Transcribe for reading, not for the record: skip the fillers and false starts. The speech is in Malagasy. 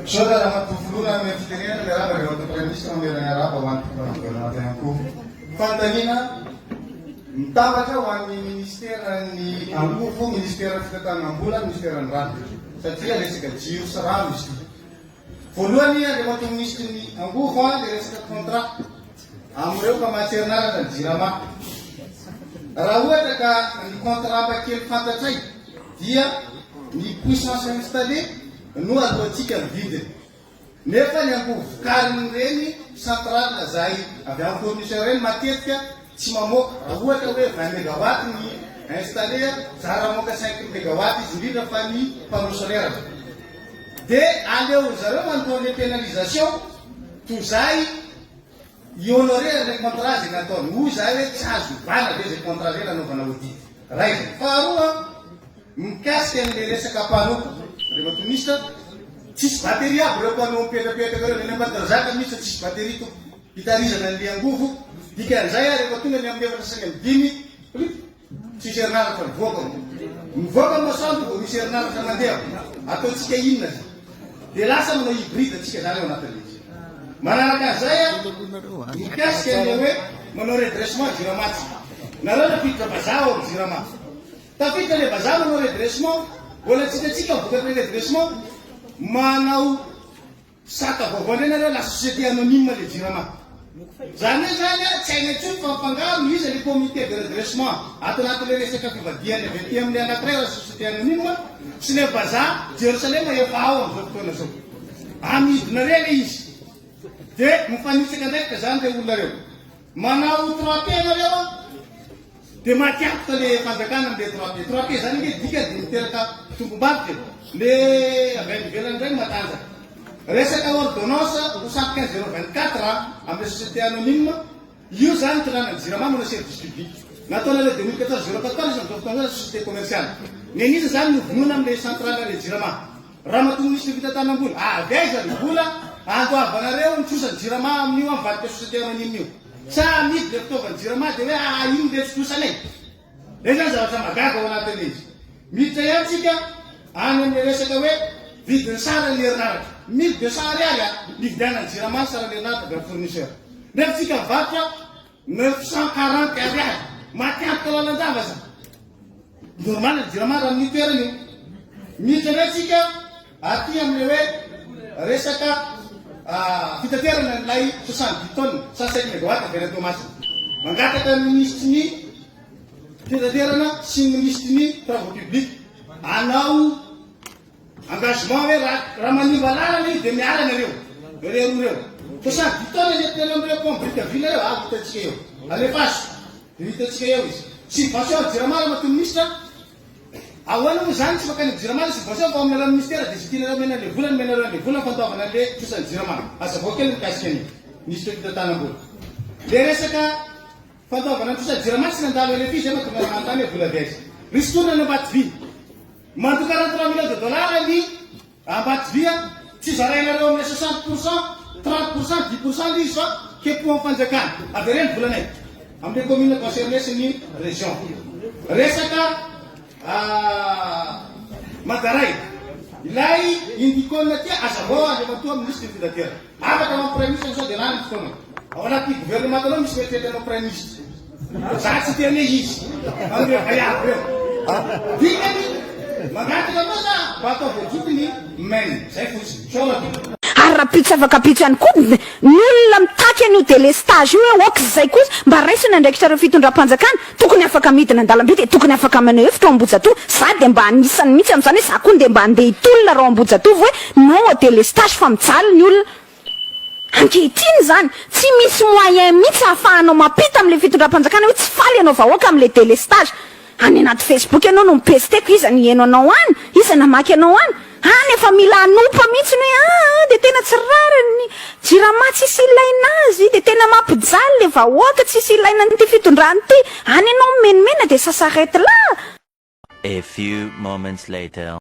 Saudara matufuluna mefikiria ngaraba kwa tupremisha ngaraba wantu kwa yangu. Fantanina mtabata wa ministera ni angufu ministera fitata ngambula ministera nratu. Satria lesika jiu saramis. Foluani ya demoto ministri ni angufu wa lesika kontrak. Amreu kama cernara dan jirama. Rawa taka ni kontrak bakil fantatai. Dia ni puissance installée. Nous avons dit qu'il y a vide. Mais quand il y a un peu de carne, centrale, avec un fournisseur, matière, si maman a 20 mégawatts installé, ça a 5 mégawatts, je dis la famille, par le solaire. Dès aller aux armes, on a des pénalisations, tout ça, il y aurait des contrats, vous avez des contrats, Right. Farua, mkasi endeleza kapano. Remotunista, tis bateria, berapa nomor peta kalau lembah terzaka misa tis bateri tu kita riza nanti yang gufu. Jika saya remotunga yang dia berdasarkan gini, tis jurnal kan vokan masam tu tis jurnal kan dia atau tis kain nasi. Delasa mana hibrid tis kesana mana terlihat. Mana kan saya mkasi endewe menurut resma jiramati. Nara pika basau jiramati. Tapi kalau basau menurut resma Wala tsika bukan redressement manao saka bobonena la société anonyme le jirama. Zane tsaigne tsoy fampangaro izy le comité de redressement ato anaty le resaka fivadiana vety amin'ny anankiray la société anonyme sy le baza Jerusalem efa ao am'izao fotoana zao. Amidina reny izy. De mifanitsaka ndraiky zany le olona reo. Manao 3P nareo de matiapika le fanjakana amle 3P. 3P zany hoe dika de miteraka tombom-barotra le avy ivelany regny matanjaka. Resaka ordonnance 75/024 amle société anonyme io zany tonana jirama mana service public. Nataona le 2014/014 am'izao fotoana société commerciale. Nen'izy zany novonona amle centrale le jirama. Raha mahatonga misy fitantanam-bola avy aiza ny vola andoavanareo nitsosany jirama amin'io amivadika société anonyme io. Sa amidy le fitaovany jirama de hoe iny le fitosanay. Le zany zavatra magaga ao anatin'izy. Miditra ihany tsika any amin'ny resaka hoe vidiny sara ny herinaratra. 1200 ariary nividianany jirama sara ny herinaratra avy amin'ny fournisseur. Nefa tsika mivarotra 940 ariary. Matiapika lalandava zany. Normal ny jirama raha amin'ny toerana io. Miditra ndray tsika aty amin'ny hoe resaka fitaterana n'ilay 70 tonnes 105 mégawatts avy eto masina. Mangataka ministry ny fitaterana sy ny ministry ny travaux publics anao engagement hoe raha manimba lalana de miala nareo reo 70 tonnes le tena amreo combrique vile reo hitatsika eo alefaso de hitatsika eo izy subvention jirama mato ministre ahoana moa zany tsy makany jirama le subvention fa amin'ny raha ministère de sitinareo mena le volany fantaovana le tosany jirama azavao kely mikasika an'io ministre fitantanam-bola le resaka fantaovana tosany jirama tsy nandalo ele fizy matonga manontany hoe vola viaiza risy tourna ny ambaty vy manto 43 millions de dollars ny ambaty vya tsy zarainareo amin'ny 60%, 30%, 10% l'izy fa kepo amin'ny fanjakana avy reny volanay amin'ny commune concerné sy ny région. Resaka Madaray ilay indikona tia azavao andriamatoa ministre ny fidatera afaka amin'ny premier ministre sao de lany fotoana ao anaty gouvernement aloha misy metrety anao premier ministre za tsy tiane izy amre vaiavy reo dikany magataka moa za mba atao voajokiny maine zay fotsiny solako ary raha pitsy afaka pitsy ihany koa ny olona mitaky an'io délestage io hoe oka zay kosa mba raisina ndraiky tsara fitondram-panjakana tokony afaka midina an-dalam-be de tokony afaka maneho hevitra ao am-bojatovo za de mba anisany mihitsy am'izany hoe za koa de mba andeha hitolona rao am-bojatovo hoe non au délestage fa mijaly ny olona ankehitriny zany tsy misy moyen mihitsy ahafahanao mapita am'le fitondram-panjakana hoe tsy faly ianao vahoaka am'le délestage any anaty Facebook ianao no mipesteko iza ny heno anao any iza namaky anao any efa mila anopa mihitsy ny hoe de tena tsy rary ny jirama tsisy ilaina azy de tena mampijaly le vahoaka tsisy ilaina nyty fitondrany ty any anao menimena de ça s'arrête là. A few moments later.